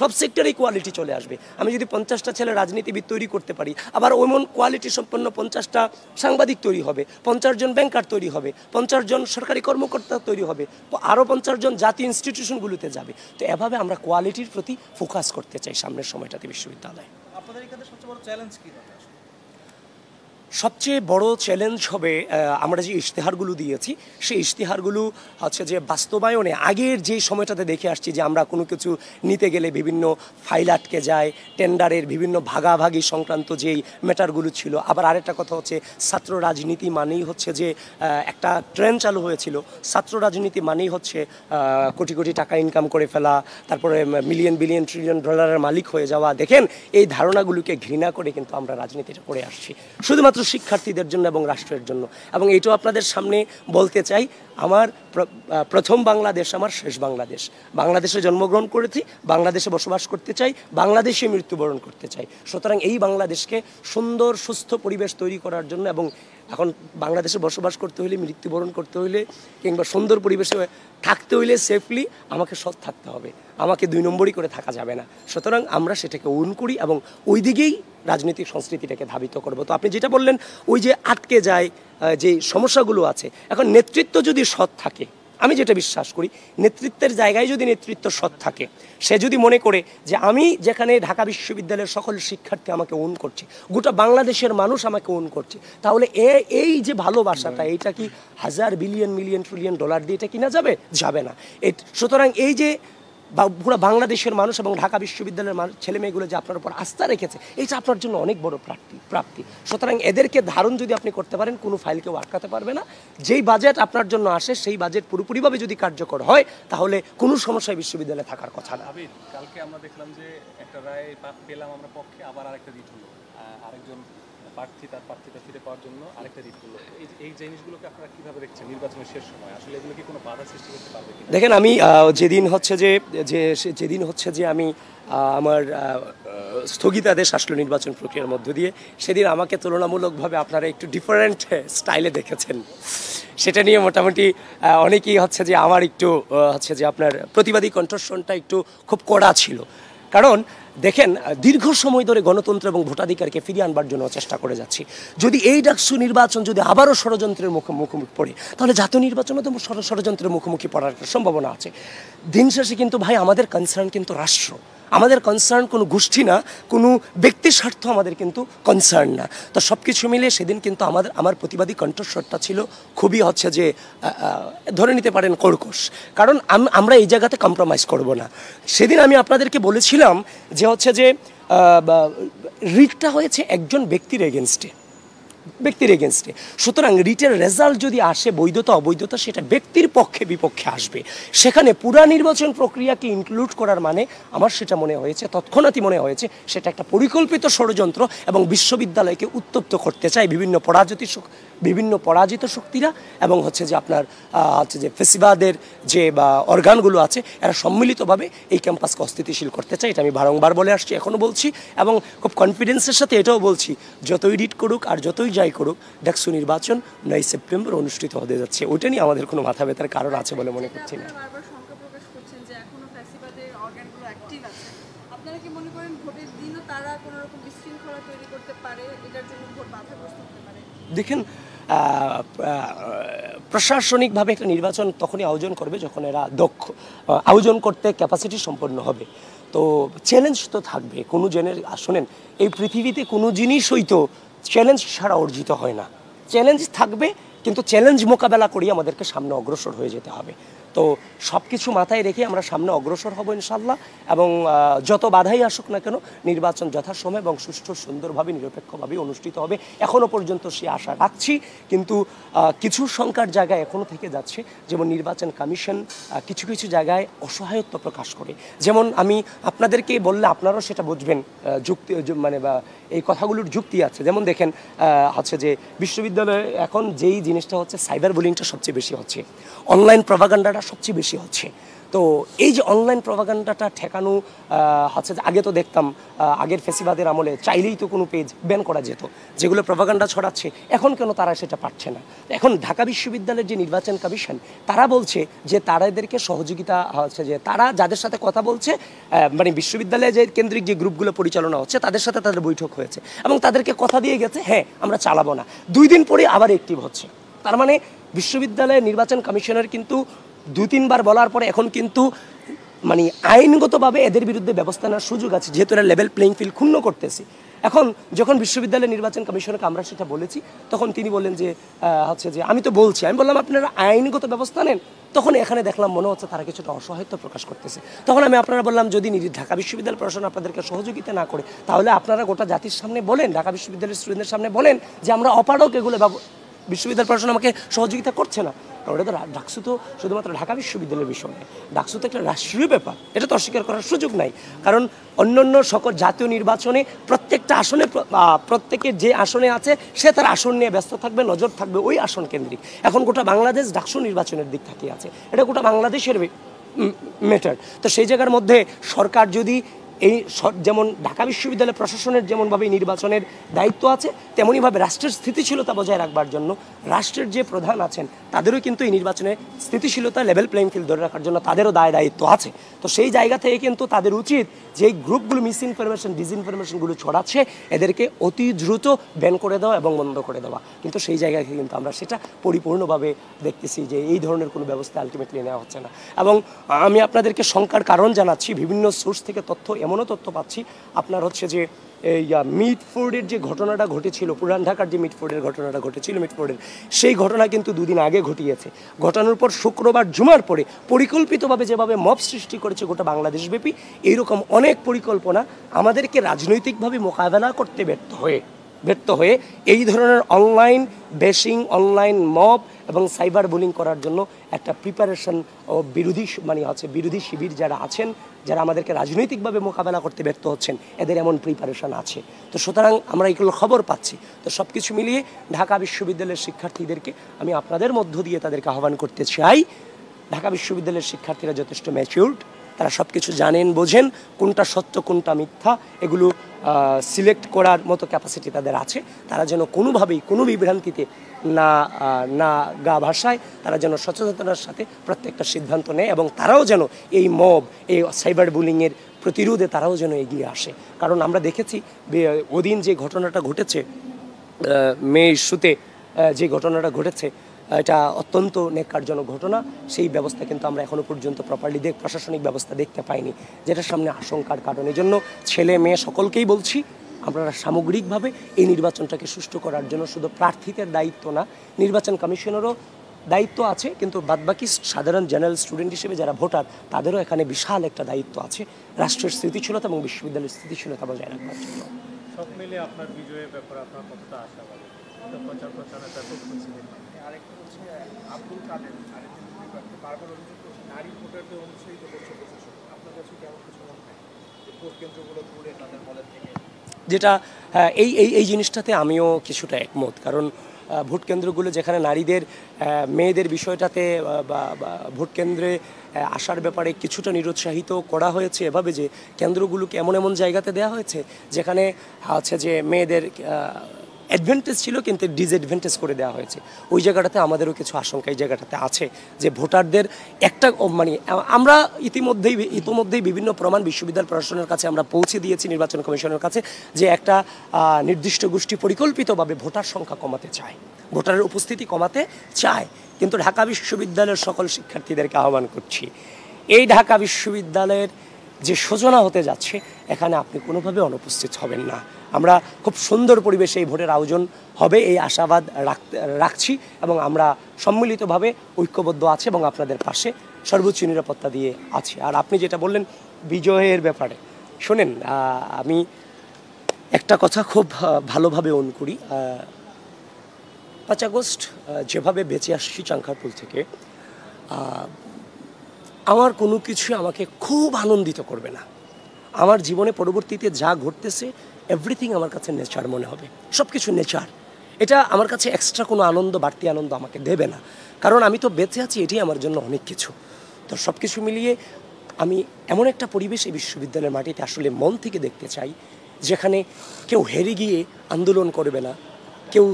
সব সেক্টরেই কোয়ালিটি চলে আসবে। আমি যদি 50টা ছেলে রাজনীতিবিদ তৈরি করতে পারি, আবার ওমন কোয়ালিটি সম্পন্ন 50টা সাংবাদিক তৈরি হবে, 50 জন ব্যাংকার তৈরি হবে, 50 জন সরকারি কর্মকর্তা তৈরি হবে, আরও 50 জন জাতীয় ইনস্টিটিউশনগুলোতে যাবে। তো এভাবে আমরা কোয়ালিটির প্রতি ফোকাস করতে চাই সামনের সময়টাতে বিশ্ববিদ্যালয়ে। আপনাদের এখানে সবচেয়ে বড় চ্যালেঞ্জ কি? সবচেয়ে বড় চ্যালেঞ্জ হবে আমরা যে ইশতেহারগুলো দিয়েছি সেই ইশতেহারগুলো হচ্ছে যে বাস্তবায়নে আগের যে সময়টাতে দেখে আসছি যে আমরা কোনো কিছু নিতে গেলে বিভিন্ন ফাইল আটকে যায়, টেন্ডারের বিভিন্ন ভাগাভাগি সংক্রান্ত যেই ম্যাটারগুলো ছিল। আবার আরেকটা কথা হচ্ছে ছাত্র রাজনীতি মানেই হচ্ছে যে একটা ট্রেন্ড চালু হয়েছিল, ছাত্র রাজনীতি মানেই হচ্ছে কোটি কোটি টাকা ইনকাম করে ফেলা, তারপরে মিলিয়ন বিলিয়ন ট্রিলিয়ন ডলারের মালিক হয়ে যাওয়া। দেখেন এই ধারণাগুলোকে ঘৃণা করে কিন্তু আমরা রাজনীতিটা করে আসছি শুধুমাত্র শিক্ষার্থীদের জন্য এবং রাষ্ট্রের জন্য। এবং এইটাও আপনাদের সামনে বলতে চাই, আমার প্রথম বাংলাদেশ আমার শেষ বাংলাদেশ। বাংলাদেশে জন্মগ্রহণ করেছি, বাংলাদেশে বসবাস করতে চাই, বাংলাদেশে মৃত্যুবরণ করতে চাই। সুতরাং এই বাংলাদেশকে সুন্দর সুস্থ পরিবেশ তৈরি করার জন্য, এবং এখন বাংলাদেশে বসবাস করতে হলে, মৃত্যুবরণ করতে হইলে কিংবা সুন্দর পরিবেশে থাকতে হইলে সেফলি আমাকে সৎ থাকতে হবে, আমাকে 2 নম্বরই করে থাকা যাবে না। সুতরাং আমরা সেটাকে ওন করি এবং ওই দিকেই রাজনৈতিক সংস্কৃতিটাকে ধাবিত করব। তো আপনি যেটা বললেন ওই যে আটকে যায় যে সমস্যাগুলো আছে, এখন নেতৃত্ব যদি সৎ থাকে, আমি যেটা বিশ্বাস করি নেতৃত্বের জায়গায় যদি নেতৃত্ব সৎ থাকে, সে যদি মনে করে যে আমি যেখানে ঢাকা বিশ্ববিদ্যালয়ের সকল শিক্ষার্থী আমাকে ওন করছে, গোটা বাংলাদেশের মানুষ আমাকে ওন করছে, তাহলে এই যে ভালোবাসাটা এইটা কি হাজার বিলিয়ন মিলিয়ন ট্রিলিয়ন ডলার দিয়ে এটা কিনা যাবে? যাবে না। সুতরাং এই যে পুরো বাংলাদেশের মানুষ এবং ঢাকা বিশ্ববিদ্যালয়ের ছেলে মেয়েগুলো যে আপনার উপর আস্থা রেখেছে, এইটা আপনার জন্য অনেক বড় প্রাপ্তি। সুতরাং এদেরকে ধারণ যদি আপনি করতে পারেন, কোনো ফাইল কেউ আটকাতে পারবে না। যেই বাজেট আপনার জন্য আসে সেই বাজেট পুরোপুরিভাবে যদি কার্যকর হয় তাহলে কোনো সমস্যায় বিশ্ববিদ্যালয়ে থাকার কথা না। কালকে আমরা দেখলাম যে একটা রায় পেলাম আমরা পক্ষে, আবার আরেকটা রিট হলো, আরেকজন প্রার্থী তার প্রার্থীতা ফিরে পাওয়ার জন্য আরেকটা রিট হলো। এই জিনিসগুলোকে আপনারা কিভাবে দেখছেন নির্বাচনের শেষ সময়? আসলে এগুলো কি কোনো বাধা সৃষ্টি করতে পারবে? দেখেন, আমি যেদিন হচ্ছে যে আমি আমার স্থগিতাদেশ আসলো নির্বাচন প্রক্রিয়ার মধ্য দিয়ে, সেদিন আমাকে তুলনামূলকভাবে আপনারা একটু ডিফারেন্ট স্টাইলে দেখেছেন। সেটা নিয়ে মোটামুটি অনেকেই হচ্ছে যে আমার একটু হচ্ছে যে আপনার প্রতিবাদী কণ্ঠস্বরটা একটু খুব কড়া ছিল। কারণ দেখেন, দীর্ঘ সময় ধরে গণতন্ত্র এবং ভোটাধিকারকে ফিরিয়ে আনবার জন্য চেষ্টা করে যাচ্ছি। যদি এই ডাকসু নির্বাচন যদি আবারও ষড়যন্ত্রের মুখোমুখি পড়ে, তাহলে জাতীয় নির্বাচনও তো ষড়যন্ত্রের মুখোমুখি পড়ার একটা সম্ভাবনা আছে। দিন শেষে কিন্তু ভাই আমাদের কনসার্ন কিন্তু রাষ্ট্র, আমাদের কনসার্ন কোনো গোষ্ঠী না, কোনো ব্যক্তি স্বার্থ আমাদের কিন্তু কনসার্ন না। তো সব কিছু মিলে সেদিন কিন্তু আমার প্রতিবাদী কণ্ঠস্বরটা ছিল খুবই হচ্ছে যে ধরে নিতে পারেন কর্কশ। কারণ আমরা এই জায়গাতে কম্প্রোমাইজ করব না। সেদিন আমি আপনাদেরকে বলেছিলাম যে হচ্ছে যে রিটটা হয়েছে একজন ব্যক্তির এগেনস্টে। সুতরাং রিটের রেজাল্ট যদি আসে বৈধতা অবৈধতা সেটা ব্যক্তির পক্ষে বিপক্ষে আসবে। সেখানে পুরা নির্বাচন প্রক্রিয়াকে ইনক্লুড করার মানে আমার সেটা মনে হয়েছে, তৎক্ষণাৎই মনে হয়েছে সেটা একটা পরিকল্পিত ষড়যন্ত্র এবং বিশ্ববিদ্যালয়কে উত্তপ্ত করতে চায় বিভিন্ন পরাজিত শক্তিরা এবং হচ্ছে যে আপনার হচ্ছে যে ফেসিবাদের যে অর্গানগুলো আছে এরা সম্মিলিতভাবে এই ক্যাম্পাসকে অস্থিতিশীল করতে চায়। এটা আমি বারংবার বলে আসছি, এখনও বলছি এবং খুব কনফিডেন্সের সাথে এটাও বলছি, যতই রিট করুক আর যতই যাই করুক, ডাকসু নির্বাচন 9 সেপ্টেম্বর অনুষ্ঠিত হতে যাচ্ছে। ওইটা নিয়ে আমাদের কোনো মাথা ব্যথার কারণ আছে বলে মনে করছি না। দেখেন, প্রশাসনিকভাবে একটা নির্বাচন তখনই আয়োজন করবে যখন এরা আয়োজন করতে ক্যাপাসিটি সম্পন্ন হবে। তো চ্যালেঞ্জ তো থাকবে কোনো শোনেন, এই পৃথিবীতে কোনো জিনিসই তো চ্যালেঞ্জ ছাড়া অর্জিত হয় না। চ্যালেঞ্জ থাকবে, কিন্তু চ্যালেঞ্জ মোকাবেলা করিয়ে আমাদেরকে সামনে অগ্রসর হয়ে যেতে হবে। তো সব কিছু মাথায় রেখে আমরা সামনে অগ্রসর হব ইনশাল্লাহ। এবং যত বাধাই আসুক না কেন নির্বাচন যথাসময়ে এবং সুষ্ঠু সুন্দরভাবে নিরপেক্ষভাবে অনুষ্ঠিত হবে, এখনও পর্যন্ত সে আশা রাখছি। কিন্তু কিছু শঙ্কার জায়গায় এখনও থেকে যাচ্ছে, যেমন নির্বাচন কমিশন কিছু কিছু জায়গায় অসহায়ত্ব প্রকাশ করে। যেমন আমি আপনাদেরকে বললে আপনারাও সেটা বুঝবেন, যুক্তি মানে বা এই কথাগুলোর যুক্তি আছে। যেমন দেখেন হচ্ছে যে বিশ্ববিদ্যালয়ে এখন যেই জিনিসটা হচ্ছে সাইবার বুলিংটা সবচেয়ে বেশি হচ্ছে, অনলাইন প্রপাগান্ডাটা সবচেয়ে বেশি হচ্ছে। তো তো এই যে অনলাইন প্রপাগান্ডাটা ঠেকানো হচ্ছে যে আগে তো দেখতাম আগের ফেসিবাদের আমলে চাইলেই তো কোনো পেজ ব্যান করা যেত, যেগুলো প্রপাগান্ডা ছড়াচ্ছে এখন কেন তারা সেটা পারছে না? এখন ঢাকা বিশ্ববিদ্যালয়ের যে নির্বাচন কমিশন তারা বলছে যে তাদেরকে সহযোগিতা হচ্ছে যে তারা যাদের সাথে কথা বলছে মানে বিশ্ববিদ্যালয়ে যে কেন্দ্রিক যে গ্রুপগুলো পরিচালনা হচ্ছে তাদের সাথে তাদের বৈঠক হয়েছে এবং তাদেরকে কথা দিয়ে গেছে হ্যাঁ আমরা চালাবো না, 2 দিন পরে আবার অ্যাক্টিভ হচ্ছে। তার মানে বিশ্ববিদ্যালয়ের নির্বাচন কমিশনের কিন্তু 2-3 বার বলার পরে এখন কিন্তু মানে আইনগতভাবে এদের বিরুদ্ধে ব্যবস্থা নেওয়ার সুযোগ আছে, যেহেতু এরা লেভেল প্লেইং ফিল্ড ক্ষুণ্ণ করতেছে। এখন যখন বিশ্ববিদ্যালয় নির্বাচন কমিশনকে আমরা সেটা বলেছি তখন তিনি বললেন যে হচ্ছে যে আমি তো বলছি, আমি বললাম আপনারা আইনগত ব্যবস্থা নেন। তখন এখানে দেখলাম মনে হচ্ছে তারা কিছুটা অসহায়ত্ব প্রকাশ করতেছে। তখন আমি আপনারা বললাম যদি ঢাকা বিশ্ববিদ্যালয় প্রশাসন আপনাদেরকে সহযোগিতা না করে তাহলে আপনারা গোটা জাতির সামনে বলেন, ঢাকা বিশ্ববিদ্যালয়ের স্টুডেন্টদের সামনে বলেন যে আমরা অপারক, এগুলো বিশ্ববিদ্যালয় প্রশাসন আমাকে সহযোগিতা করছে না। ওটা তো ডাকসু তো শুধুমাত্র ঢাকা বিশ্ববিদ্যালয়ের বিষয় নয়, ডাকসু তো একটা রাষ্ট্রীয় ব্যাপার, এটা তো অস্বীকার করার সুযোগ নাই। কারণ অন্যান্য সকল জাতীয় নির্বাচনে প্রত্যেকটা আসনে প্রত্যেকের যে আসনে আছে সে তার আসন নিয়ে ব্যস্ত থাকবে, নজর থাকবে ওই আসন কেন্দ্রিক। এখন গোটা বাংলাদেশ ডাকসু নির্বাচনের দিক তাকিয়ে আছে, এটা গোটা বাংলাদেশের ম্যাটার। তো সেই জায়গার মধ্যে সরকার যদি এই যেমন ঢাকা বিশ্ববিদ্যালয় প্রশাসনের যেমনভাবে নির্বাচনের দায়িত্ব আছে তেমনইভাবে রাষ্ট্রের স্থিতিশীলতা বজায় রাখবার জন্য রাষ্ট্রের যে প্রধান আছেন তাদেরও কিন্তু এই নির্বাচনে স্থিতিশীলতা লেভেল প্লেইং ফিল্ড ধরে রাখার জন্য তাদেরও দায়িত্ব আছে। তো সেই জায়গা থেকে কিন্তু তাদের উচিত যে গ্রুপগুলো মিস ইনফরমেশন ডিসইনফরমেশনগুলো ছড়াচ্ছে এদেরকে অতি দ্রুত ব্যান করে দেওয়া এবং বন্ধ করে দেওয়া। কিন্তু সেই জায়গায় কিন্তু আমরা সেটা পরিপূর্ণভাবে দেখতেছি যে এই ধরনের কোনো ব্যবস্থা আলটিমেটলি নেওয়া হচ্ছে না। এবং আমি আপনাদেরকে শঙ্কার কারণ জানাচ্ছি, বিভিন্ন সোর্স থেকে এমনও তথ্য পাচ্ছি আপনার হচ্ছে যে এই মিটফোর্ডের যে ঘটনাটা ঘটেছিল, পুরান ঢাকার যে মিটফোর্ডের ঘটনাটা ঘটেছিল, মিটফোর্ডের সেই ঘটনা কিন্তু 2 দিন আগে ঘটিয়েছে। ঘটানোর পর শুক্রবার জুমার পরে পরিকল্পিতভাবে যেভাবে মব সৃষ্টি করেছে গোটা বাংলাদেশব্যাপী, এইরকম অনেক পরিকল্পনা আমাদেরকে রাজনৈতিকভাবে মোকাবেলা করতে ব্যর্থ হয়ে এই ধরনের অনলাইন বেশিং, অনলাইন মব এবং সাইবার বুলিং করার জন্য একটা প্রিপারেশন ও বিরোধী শিবির যারা আছেন, যারা আমাদেরকে রাজনৈতিকভাবে মোকাবেলা করতে ব্যর্থ হচ্ছেন, এদের এমন প্রিপারেশন আছে। তো সুতরাং আমরা এগুলো খবর পাচ্ছি। তো সব কিছু মিলিয়ে ঢাকা বিশ্ববিদ্যালয়ের শিক্ষার্থীদেরকে আমি আপনাদের মধ্য দিয়ে তাদেরকে আহ্বান করতে চাই, ঢাকা বিশ্ববিদ্যালয়ের শিক্ষার্থীরা যথেষ্ট ম্যাচিউরড, তারা সব কিছু জানেন, বোঝেন, কোনটা সত্য কোনটা মিথ্যা এগুলো সিলেক্ট করার মতো ক্যাপাসিটি তাদের আছে। তারা যেন কোনোভাবেই কোনো বিভ্রান্তিতে না গা ভাসায়, তারা যেন সচেতনতার সাথে প্রত্যেকটা সিদ্ধান্ত নেয় এবং তারাও যেন এই মব, এই সাইবার বুলিংয়ের প্রতিরোধে তারাও যেন এগিয়ে আসে। কারণ আমরা দেখেছি ওদিন যে ঘটনাটা ঘটেছে, মে ইস্যুতে যে ঘটনাটা ঘটেছে, এটা অত্যন্ত ন্যাক্কারজনক ঘটনা। সেই ব্যবস্থা কিন্তু আমরা এখনো পর্যন্ত প্রপারলি প্রশাসনিক ব্যবস্থা দেখতে পাইনি, যেটার সামনে আশঙ্কার কারণ। এই জন্য ছেলে মেয়ে সকলকেই বলছি, আপনারা সামগ্রিকভাবে এই নির্বাচনটাকে সুষ্ঠু করার জন্য শুধু প্রার্থীদের দায়িত্ব না, নির্বাচন কমিশনেরও দায়িত্ব আছে, কিন্তু বাদবাকি সাধারণ জেনারেল স্টুডেন্ট হিসেবে যারা ভোটার তাদেরও এখানে বিশাল একটা দায়িত্ব আছে রাষ্ট্রের স্থিতিশীলতা এবং বিশ্ববিদ্যালয়ের স্থিতিশীলতা বজায় রাখবার জন্য। সব মিলে আপনার বিজয়ের ব্যাপারে আপনার কতটা আশাবাদী? প্রচার প্রচারণা করছিলেন। আরেকটা হচ্ছে আব্দুল কাদের বারবার অভিযোগ করছে নারী ভোটারদের অনুৎসাহিত করছে প্রশাসন। আপনার কাছে কেমন কিছু মনে হয় যে ভোট কেন্দ্রগুলো ঘুরে তাদের মলের থেকে? যেটা এই জিনিসটাতে আমিও কিছুটা একমত। কারণ ভোট কেন্দ্রগুলো যেখানে নারীদের মেয়েদের বিষয়টাতে বা ভোট কেন্দ্রে আসার ব্যাপারে কিছুটা নিরুৎসাহিত করা হয়েছে এভাবে যে কেন্দ্রগুলোকে এমন জায়গাতে দেওয়া হয়েছে যেখানে হচ্ছে যে মেয়েদের অ্যাডভান্টেজ ছিল কিন্তু ডিসঅ্যাডভান্টেজ করে দেওয়া হয়েছে। ওই জায়গাটাতে আমাদেরও কিছু আশঙ্কা এই জায়গাটাতে আছে যে ভোটারদের একটা আমরা ইতিমধ্যেই বিভিন্ন প্রমাণ বিশ্ববিদ্যালয় প্রশাসনের কাছে আমরা পৌঁছে দিয়েছি, নির্বাচন কমিশনের কাছে, যে একটা নির্দিষ্ট গোষ্ঠী পরিকল্পিতভাবে ভোটার সংখ্যা কমাতে চায়, ভোটারের উপস্থিতি কমাতে চায়। কিন্তু ঢাকা বিশ্ববিদ্যালয়ের সকল শিক্ষার্থীদেরকে আহ্বান করছি, এই ঢাকা বিশ্ববিদ্যালয়ের যে সূচনা হতে যাচ্ছে এখানে আপনি কোনোভাবে অনুপস্থিত হবেন না। আমরা খুব সুন্দর পরিবেশে এই ভোটের আয়োজন হবে এই আশাবাদ রাখছি এবং আমরা সম্মিলিতভাবে ঐক্যবদ্ধ আছি এবং আপনাদের পাশে সর্বোচ্চ নিরাপত্তা দিয়ে আছি। আর আপনি যেটা বললেন বিজয়ের ব্যাপারে, শোনেন, আমি একটা কথা খুব ভালোভাবে অন করি। 5 আগস্ট যেভাবে বেঁচে আসছি চাংখারপুল থেকে, আমার কোনো কিছু আমাকে খুব আনন্দিত করবে না। আমার জীবনে পরবর্তীতে যা ঘটতেছে এভরিথিং আমার কাছে নেচার মনে হবে, সব কিছু নেচার। এটা আমার কাছে এক্সট্রা কোনো আনন্দ, বাড়তি আনন্দ আমাকে দেবে না, কারণ আমি তো বেঁচে আছি, এটাই আমার জন্য অনেক কিছু। তো সব কিছু মিলিয়ে আমি এমন একটা পরিবেশ এই বিশ্ববিদ্যালয়ের মাটিতে আসলে মন থেকে দেখতে চাই, যেখানে কেউ হেরে গিয়ে আন্দোলন করবে না, কেউ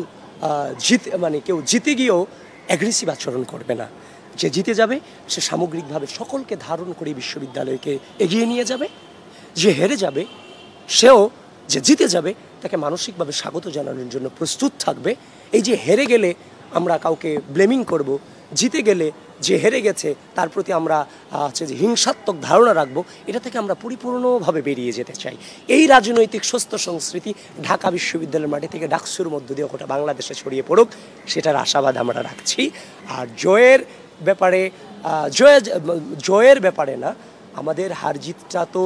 কেউ জিতে গিয়েও অ্যাগ্রেসিভ আচরণ করবে না। যে জিতে যাবে সে সামগ্রিকভাবে সকলকে ধারণ করে বিশ্ববিদ্যালয়কে এগিয়ে নিয়ে যাবে। যে হেরে যাবে সেও যে জিতে যাবে তাকে মানসিকভাবে স্বাগত জানানোর জন্য প্রস্তুত থাকবে। এই যে হেরে গেলে আমরা কাউকে ব্লেমিং করব, জিতে গেলে যে হেরে গেছে তার প্রতি আমরা যে হিংসাত্মক ধারণা রাখবো, এটা থেকে আমরা পরিপূর্ণভাবে বেরিয়ে যেতে চাই। এই রাজনৈতিক সুস্থ সংস্কৃতি ঢাকা বিশ্ববিদ্যালয়ের মাটি থেকে ডাকসুর মধ্য দিয়ে গোটা বাংলাদেশে ছড়িয়ে পড়ুক, সেটার আশাবাদ আমরা রাখছি। আর জয়ের ব্যাপারে না, আমাদের হার জিতটা তো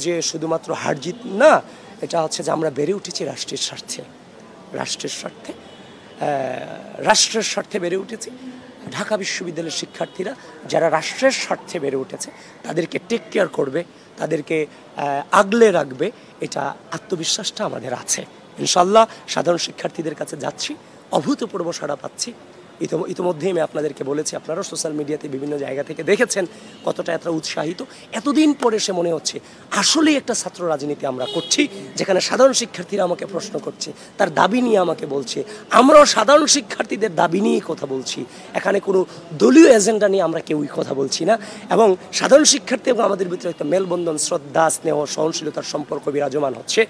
যে শুধুমাত্র হার জিত না, এটা যে আমরা বেড়ে উঠেছি রাষ্ট্রের স্বার্থে বেড়ে উঠেছি। ঢাকা বিশ্ববিদ্যালয়ের শিক্ষার্থীরা যারা রাষ্ট্রের স্বার্থে বেড়ে উঠেছে তাদেরকে টেক কেয়ার করবে, তাদেরকে আগলে রাখবে, এটা আত্মবিশ্বাসটা আমাদের আছে। ইনশাল্লাহ সাধারণ শিক্ষার্থীদের কাছে যাচ্ছি, অভূতপূর্ব সাড়া পাচ্ছি। ইতিমধ্যেই আমি আপনাদেরকে বলেছি, আপনারাও সোশ্যাল মিডিয়াতে বিভিন্ন জায়গা থেকে দেখেছেন কতটা এত উৎসাহিত। এতদিন পরে সে মনে হচ্ছে আসলেই একটা ছাত্র রাজনীতি আমরা করছি, যেখানে সাধারণ শিক্ষার্থীরা আমাকে প্রশ্ন করছে, তার দাবি নিয়ে আমাকে বলছে, আমরাও সাধারণ শিক্ষার্থীদের দাবি নিয়ে কথা বলছি। এখানে কোনো দলীয় এজেন্ডা নিয়ে আমরা কেউই কথা বলছি না, এবং সাধারণ শিক্ষার্থী এবং আমাদের ভিতরে একটা মেলবন্ধন, শ্রদ্ধা, স্নেহ, সহনশীলতার সম্পর্ক বিরাজমান হচ্ছে।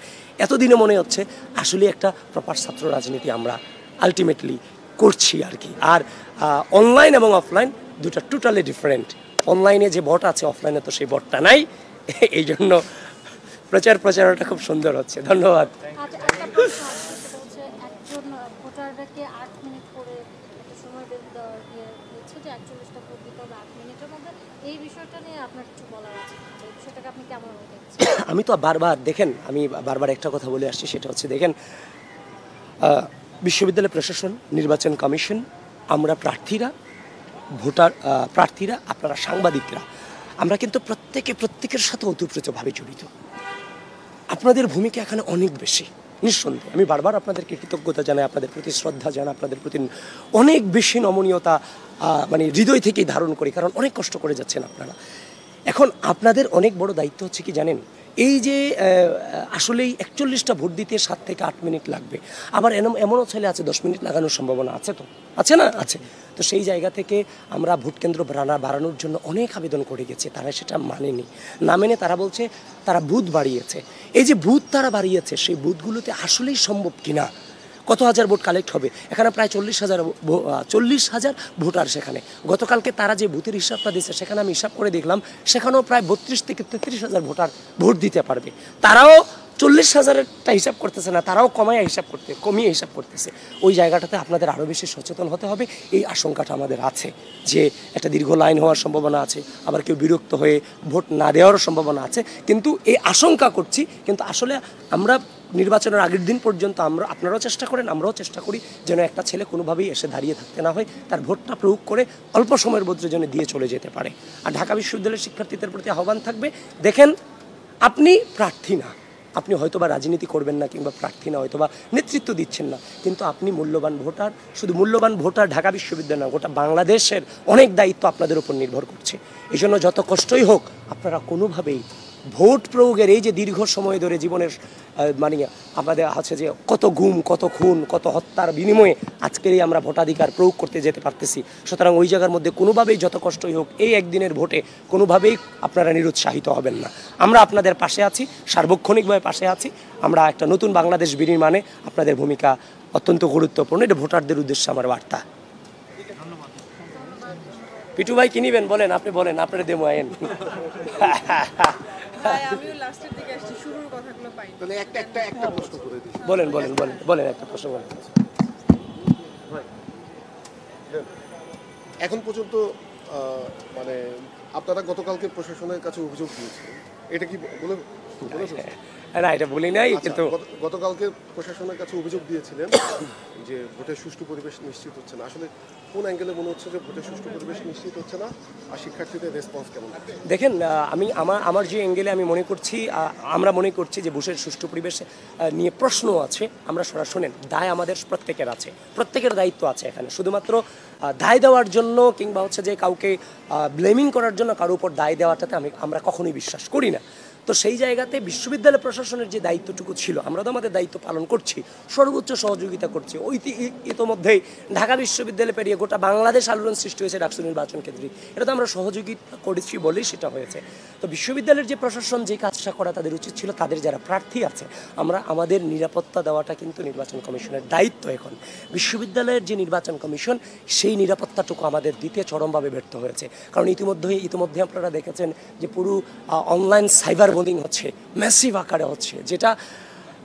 এতদিনে মনে হচ্ছে আসলে একটা প্রপার ছাত্র রাজনীতি আমরা আলটিমেটলি করছি আর কি। আর অনলাইন এবং অফলাইন দুটা টোটালি ডিফারেন্ট। অনলাইনে যে বট আছে, অফলাইনে তো সেই বটটা নাই। এই জন্য প্রচারটা খুব সুন্দর হচ্ছে। ধন্যবাদ। আমি তো বারবার একটা কথা বলে আসছি, সেটা হচ্ছে দেখেন, বিশ্ববিদ্যালয় প্রশাসন, নির্বাচন কমিশন, আমরা প্রার্থীরা, আপনারা সাংবাদিকরা, আমরা কিন্তু প্রত্যেকের সাথে ওতপ্রোতভাবে জড়িত। আপনাদের ভূমিকা এখানে অনেক বেশি, নিঃসন্দেহে। আমি বারবার আপনাদেরকে কৃতজ্ঞতা জানাই, আপনাদের প্রতি শ্রদ্ধা জানাই, আপনাদের প্রতি অনেক বেশি নমনীয়তা হৃদয় থেকেই ধারণ করি, কারণ অনেক কষ্ট করে যাচ্ছেন আপনারা। এখন আপনাদের অনেক বড় দায়িত্ব হচ্ছে কি জানেন, এই যে আসলেই 41টা ভোট দিতে 7 থেকে 8 মিনিট লাগবে, আবার এমনও ছেলে আছে 10 মিনিট লাগানোর সম্ভাবনা আছে, আছে। তো সেই জায়গা থেকে আমরা ভোট কেন্দ্র বাড়ানোর জন্য অনেক আবেদন করে গেছি, তারা সেটা মানেনি। না মেনে তারা বলছে তারা বুথ বাড়িয়েছে। এই যে বুথ তারা বাড়িয়েছে, সেই বুথগুলোতে আসলেই সম্ভব কিনা, কত হাজার ভোট কালেক্ট হবে? এখানে প্রায় 40,000 ভোটার। সেখানে গতকালকে তারা যে বুথের হিসাবটা দিয়েছে, সেখানে আমি হিসাব করে দেখলাম সেখানেও প্রায় 32 থেকে 33,000 ভোটার ভোট দিতে পারবে। তারাও 40,000-টা হিসাব করতেছে না, তারাও কমিয়ে হিসাব করতেছে। ওই জায়গাটাতে আপনাদের আরও বেশি সচেতন হতে হবে। এই আশঙ্কাটা আমাদের আছে যে একটা দীর্ঘ লাইন হওয়ার সম্ভাবনা আছে, আবার কেউ বিরক্ত হয়ে ভোট না দেওয়ারও সম্ভাবনা আছে। কিন্তু এই আশঙ্কা করছি, কিন্তু আসলে আমরা নির্বাচনের আগের দিন পর্যন্ত আপনারাও চেষ্টা করেন, আমরাও চেষ্টা করি যেন একটা ছেলে কোনোভাবেই এসে দাঁড়িয়ে থাকতে না হয়, তার ভোটটা প্রয়োগ করে অল্প সময়ের মধ্যে যেন দিয়ে চলে যেতে পারে। আর ঢাকা বিশ্ববিদ্যালয়ের শিক্ষার্থীদের প্রতি আহ্বান থাকবে, দেখেন আপনি প্রার্থী না, আপনি হয়তোবা রাজনীতি করবেন না, কিংবা প্রার্থী না, হয়তোবা নেতৃত্ব দিচ্ছেন না, কিন্তু আপনি মূল্যবান ভোটার। শুধু মূল্যবান ভোটার ঢাকা বিশ্ববিদ্যালয় না, গোটা বাংলাদেশের অনেক দায়িত্ব আপনাদের উপর নির্ভর করছে। এই জন্য যত কষ্টই হোক, আপনারা কোনোভাবেই ভোট প্রয়োগের এই যে দীর্ঘ সময় ধরে জীবনের আমাদের আছে যে কত গুম, কত খুন, কত হত্যার বিনিময়ে আজকেরই আমরা ভোটাধিকার প্রয়োগ করতে যেতে পারতেছি। সুতরাং ওই জায়গার মধ্যে কোনোভাবেই যত কষ্টই হোক, এই একদিনের ভোটে কোনোভাবেই আপনারা নিরুৎসাহিত হবেন না। আমরা আপনাদের পাশে আছি, সার্বক্ষণিকভাবে পাশে আছি। আমরা একটা নতুন বাংলাদেশ বিনির্মাণে আপনাদের ভূমিকা অত্যন্ত গুরুত্বপূর্ণ। এটা ভোটারদের উদ্দেশ্যে আমার বার্তা। পিটু ভাই কি নিবেন বলেন, আপনি বলেন, আপনারা দেবো আইন। আমিও লাস্টের দিকে আসছি, শুরুর কথাগুলো পাই। তাহলে একটা প্রশ্ন করে দিই। বলেন একটা প্রশ্ন বলেন। এখন পর্যন্ত আপনারা গতকালকে প্রশাসনের কাছে অভিযোগ দিয়েছিলেন, এটা কি বলে? না, এটা বলি নাই, কিন্তু গতকালকে প্রশাসনের কাছে অভিযোগ দিয়েছিলেন যে ভোটের সুষ্ঠু পরিবেশ নিশ্চিত হচ্ছে না। আসলে কোন অ্যাঙ্গেলে মনে হচ্ছে যে ভোটের সুষ্ঠু পরিবেশ নিশ্চিত হচ্ছে না, আর শিক্ষার্থীদের রেসপন্স কেমন? দেখেন, আমার যে অ্যাঙ্গেলে আমি মনে করছি, আমরা মনে করছি যে ভোটের সুষ্ঠু পরিবেশ নিয়ে প্রশ্ন আছে। আমরা শোনেন, দায় আমাদের প্রত্যেকের আছে, প্রত্যেকের দায়িত্ব আছে এখানে। শুধুমাত্র দায় দেওয়ার জন্য কিংবা হচ্ছে যে কাউকে ব্লেমিং করার জন্য কারোর উপর দায় দেওয়াটাতে আমরা কখনোই বিশ্বাস করি না। তো সেই জায়গাতে বিশ্ববিদ্যালয় প্রশাসনের যে দায়িত্বটুকু ছিল, আমরা তো আমাদের দায়িত্ব পালন করছি, সর্বোচ্চ সহযোগিতা করছি। ইতোমধ্যেই ঢাকা বিশ্ববিদ্যালয় পেরিয়ে গোটা বাংলাদেশ আলোড়ন সৃষ্টি হয়েছে ডাকসু নির্বাচন কেন্দ্রে। এটা তো আমরা সহযোগিতা করেছি বলেই সেটা হয়েছে। তো বিশ্ববিদ্যালয়ের যে প্রশাসন যে কাজটা করা তাদের উচিত ছিল, তাদের যারা প্রার্থী আছে আমরা আমাদের নিরাপত্তা দেওয়াটা কিন্তু নির্বাচন কমিশনের দায়িত্ব। এখন বিশ্ববিদ্যালয়ের যে নির্বাচন কমিশন সেই নিরাপত্তাটুকু আমাদের দিতে চরমভাবে ব্যর্থ হয়েছে। কারণ ইতিমধ্যে আপনারা দেখেছেন যে পুরো অনলাইন সাইবার বোলিং হচ্ছে, ম্যাসিভ আকারে হচ্ছে, যেটা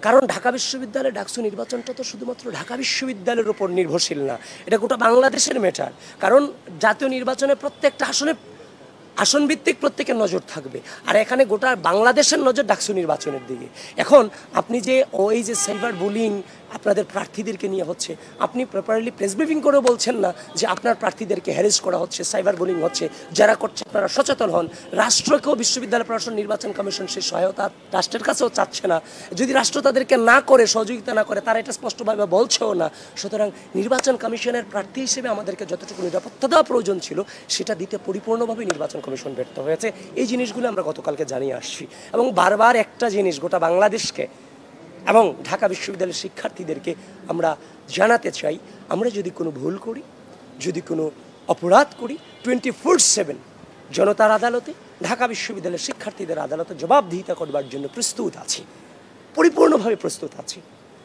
কারণ ঢাকা বিশ্ববিদ্যালয়ের ডাকসু নির্বাচনটা তো শুধুমাত্র ঢাকা বিশ্ববিদ্যালয়ের উপর নির্ভরশীল না, এটা গোটা বাংলাদেশের ম্যাটার। কারণ জাতীয় নির্বাচনে প্রত্যেকটা আসন ভিত্তিক প্রত্যেকের নজর থাকবে, আর এখানে গোটা বাংলাদেশের নজর ডাকসু নির্বাচনের দিকে। এখন আপনি যে ওই যে সাইবার বুলিং আপনাদের প্রার্থীদেরকে নিয়ে হচ্ছে, আপনি প্রপারলি প্রেস ব্রিফিং করেও বলছেন না যে আপনার প্রার্থীদেরকে হ্যারেস করা হচ্ছে, সাইবার বুলিং হচ্ছে। যারা করছে আপনারা সচেতন হন। রাষ্ট্রকেও বিশ্ববিদ্যালয় প্রশাসন নির্বাচন কমিশন সেই সহায়তা রাষ্ট্রের কাছেও চাচ্ছে না। যদি রাষ্ট্র তাদেরকে না করে, সহযোগিতা না করে, তারা এটা স্পষ্টভাবে বলছেও না। সুতরাং নির্বাচন কমিশনের প্রার্থী হিসেবে আমাদেরকে যতটুকু নিরাপত্তা দেওয়া প্রয়োজন ছিল সেটা দিতে পরিপূর্ণভাবে নির্বাচন কমিশন ব্যর্থ হয়েছে। এই জিনিসগুলো আমরা গতকালকে জানিয়ে আসছি এবং বারবার একটা জিনিস গোটা বাংলাদেশকে এবং ঢাকা বিশ্ববিদ্যালয়ের শিক্ষার্থীদেরকে আমরা জানাতে চাই, আমরা যদি কোনো ভুল করি, যদি কোনো অপরাধ করি, 24/7 জনতার আদালতে, ঢাকা বিশ্ববিদ্যালয়ের শিক্ষার্থীদের আদালতে জবাবদিহিতা করবার জন্য প্রস্তুত আছি, পরিপূর্ণভাবে প্রস্তুত আছি।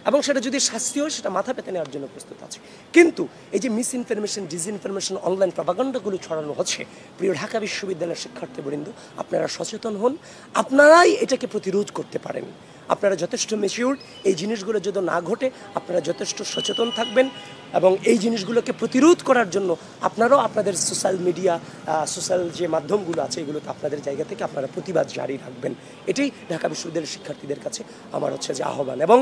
এবং সেটা যদি শাস্তি হয় সেটা মাথা পেতে নেওয়ার জন্য প্রস্তুত আছে। কিন্তু এই যে মিস ইনফরমেশন, ডিসইনফরমেশন, অনলাইন প্রপাগান্ডাগুলো ছড়ানো হচ্ছে, প্রিয় ঢাকা বিশ্ববিদ্যালয়ের শিক্ষার্থীবৃন্দ, আপনারা সচেতন হন, আপনারাই এটাকে প্রতিরোধ করতে পারেন। আপনারা যথেষ্ট ম্যাচিউরড, এই জিনিসগুলো যদি না ঘটে আপনারা যথেষ্ট সচেতন থাকবেন এবং এই জিনিসগুলোকে প্রতিরোধ করার জন্য আপনারাও আপনাদের সোশ্যাল মিডিয়া, সোশ্যাল যে মাধ্যমগুলো আছে এগুলোতে আপনাদের জায়গা থেকে আপনারা প্রতিবাদ জারি রাখবেন। এটাই ঢাকা বিশ্ববিদ্যালয়ের শিক্ষার্থীদের কাছে আমার হচ্ছে যে আহ্বান। এবং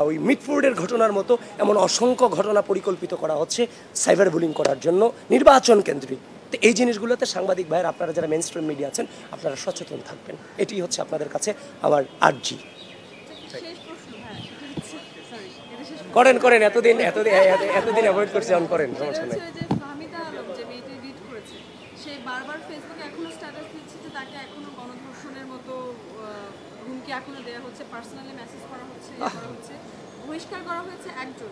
ওই মিটফোর্ডের ঘটনার মতো এমন অসংখ্য ঘটনা পরিকল্পিত করা হচ্ছে সাইবার বুলিং করার জন্য নির্বাচন কেন্দ্রিক। তো এই জিনিসগুলোতে সাংবাদিক ভাইয়ের, আপনারা যারা মেইন স্ট্রিম মিডিয়া আছেন, আপনারা সচেতন থাকবেন। এটি হচ্ছে আপনাদের কাছে আমার আর্জি। করেন এতদিন অ্যাভয়েড করছি, অন করেন, সমস্যা নেই। ফাহমিদা আলম যে মেয়েটি রিড করেছে, সে বারবার ফেসবুকে এখনো স্ট্যাটাস দিচ্ছে যে তাকে এখনো গণধর্ষণের মতো হুমকি এখনো দেওয়া হচ্ছে, পার্সোনালি মেসেজ করা হচ্ছে, বহিষ্কার করা হয়েছে একজন,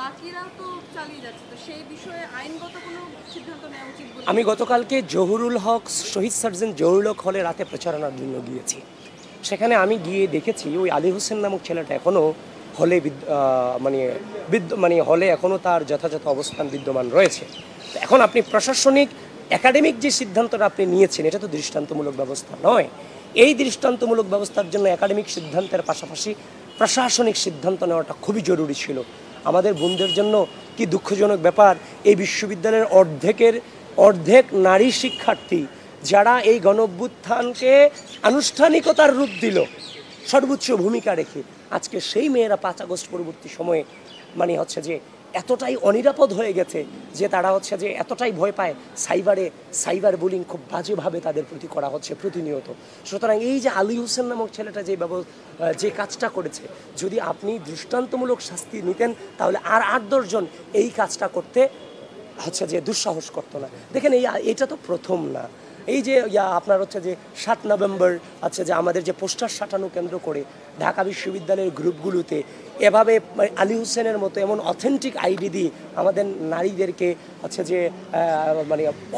বাকিরা তো চালিয়ে যাচ্ছে। তো সেই বিষয়ে আইনগত কোনো সিদ্ধান্ত নেওয়া উচিত বলে আমি গতকালকে জহুরুল হক, শহীদ সার্জন জহুরুল হক হলে রাতে প্রচারণার জন্য গিয়েছি। সেখানে আমি গিয়ে দেখেছি ওই আলী হোসেন নামক ছেলেটা এখনও হলে হলে এখনও তার যথাযথ অবস্থান বিদ্যমান রয়েছে। এখন আপনি প্রশাসনিক একাডেমিক যে সিদ্ধান্তটা আপনি নিয়েছেন এটা তো দৃষ্টান্তমূলক ব্যবস্থা নয়। এই দৃষ্টান্তমূলক ব্যবস্থার জন্য একাডেমিক সিদ্ধান্তের পাশাপাশি প্রশাসনিক সিদ্ধান্ত নেওয়াটা খুবই জরুরি ছিল। আমাদের বোনদের জন্য কি দুঃখজনক ব্যাপার, এই বিশ্ববিদ্যালয়ের অর্ধেক নারী শিক্ষার্থী যারা এই গণঅভ্যুত্থানকে আনুষ্ঠানিকতার রূপ দিল সর্বোচ্চ ভূমিকা রেখে, আজকে সেই মেয়েরা 5 আগস্ট পরবর্তী সময়ে হচ্ছে যে এতটাই অনিরাপদ হয়ে গেছে যে তারা হচ্ছে যে এতটাই ভয় পায়, সাইবার বুলিং খুব বাজেভাবে তাদের প্রতি করা হচ্ছে প্রতিনিয়ত। সুতরাং এই যে আলী হোসেন নামক ছেলেটা যে কাজটা করেছে, যদি আপনি দৃষ্টান্তমূলক শাস্তি নিতেন তাহলে আর 8-10 জন এই কাজটা করতে হচ্ছে যে দুঃসাহস করতো না। দেখেন এইটা তো প্রথম না। এই যে আপনার হচ্ছে যে 7 নভেম্বর আছে যে আমাদের যে পোস্টার সাটানো কেন্দ্র করে ঢাকা বিশ্ববিদ্যালয়ের গ্রুপগুলোতে এভাবে আলী হোসেনের মতো এমন অথেন্টিক আইডি দিয়ে আমাদের নারীদেরকে হচ্ছে যে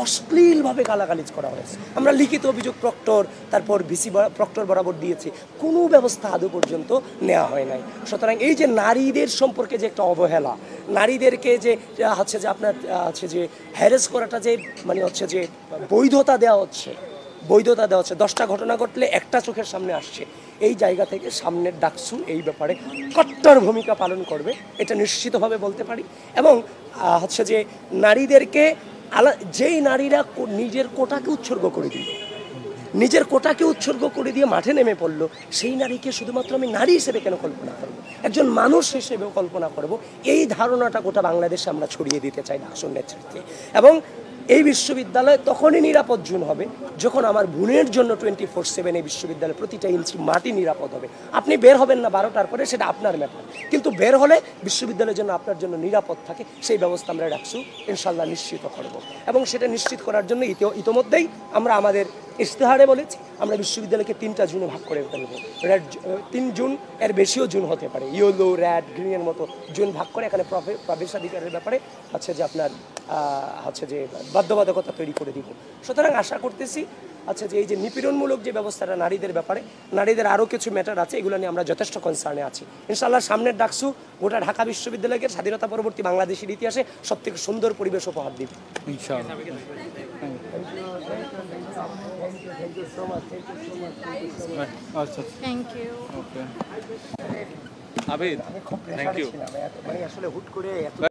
অশ্লীলভাবে গালাগালিজ করা হয়েছে। আমরা লিখিত অভিযোগ তারপর ভিসি প্রক্টর বরাবর দিয়েছি, কোনো ব্যবস্থা আদৌ পর্যন্ত নেওয়া হয় নাই। সুতরাং এই যে নারীদের সম্পর্কে যে একটা অবহেলা, নারীদেরকে যে হচ্ছে যে আপনার হচ্ছে যে হ্যারেস করাটা যে হচ্ছে যে বৈধতা দেওয়া হচ্ছে 10টা ঘটনা ঘটলে একটা চোখের সামনে আসছে, এই জায়গা থেকে সামনের ডাকসু এই ব্যাপারে কট্টর ভূমিকা পালন করবে, এটা নিশ্চিতভাবে বলতে পারি। এবং হচ্ছে যে নারীদেরকে যেই নারীরা নিজের কোটাকে উৎসর্গ করে দিয়ে মাঠে নেমে পড়লো, সেই নারীকে শুধুমাত্র আমি নারী হিসেবে কেন কল্পনা করবো, একজন মানুষ হিসেবেও কল্পনা করব, এই ধারণাটা গোটা বাংলাদেশে আমরা ছড়িয়ে দিতে চাই ডাকসুর নেতৃত্বে। এবং এই বিশ্ববিদ্যালয় তখনই নিরাপদ জোন হবে যখন আমার বোনের জন্য 24/7 এই বিশ্ববিদ্যালয়ে প্রতিটা ইঞ্চি মাটি নিরাপদ হবে। আপনি বের হবেন না 12টার পরে, সেটা আপনার ম্যাটার, কিন্তু বের হলে বিশ্ববিদ্যালয়ের জন্য আপনার জন্য নিরাপদ থাকে সেই ব্যবস্থা আমরা রাখছি, ইনশাল্লাহ নিশ্চিত করব। এবং সেটা নিশ্চিত করার জন্য ইতোমধ্যেই আমরা আমাদের ইশতেহারে বলেছি আমরা বিশ্ববিদ্যালয়কে 3টা জোনে ভাগ করে ফেলব। রেড 3 জুন, এর বেশিও জুন হতে পারে, ইয়েলো, রেড, গ্রিনের মতো জুন ভাগ করে এখানে প্রবেশাধিকারের ব্যাপারে হচ্ছে যে আপনার হচ্ছে যে বাধ্যবাধকতা তৈরি করে দিব। সুতরাং আশা করতেছি আচ্ছা যে এই যে নিপীড়নমূলক যে ব্যবস্থাটা নারীদের ব্যাপারে, নারীদের আরও কিছু ম্যাটার আছে, এগুলো নিয়ে আমরা যথেষ্ট কনসার্নে আছি। ইনশাআল্লাহ সামনের ডাকসু গোটা ঢাকা বিশ্ববিদ্যালয়কে স্বাধীনতা পরবর্তী বাংলাদেশের ইতিহাসে সবথেকে সুন্দর পরিবেশ উপহার দিব। ইনশাআল্লাহ। আচ্ছা, thank you. Okay. Abid, thank you. মানে আসলে হুট করে এত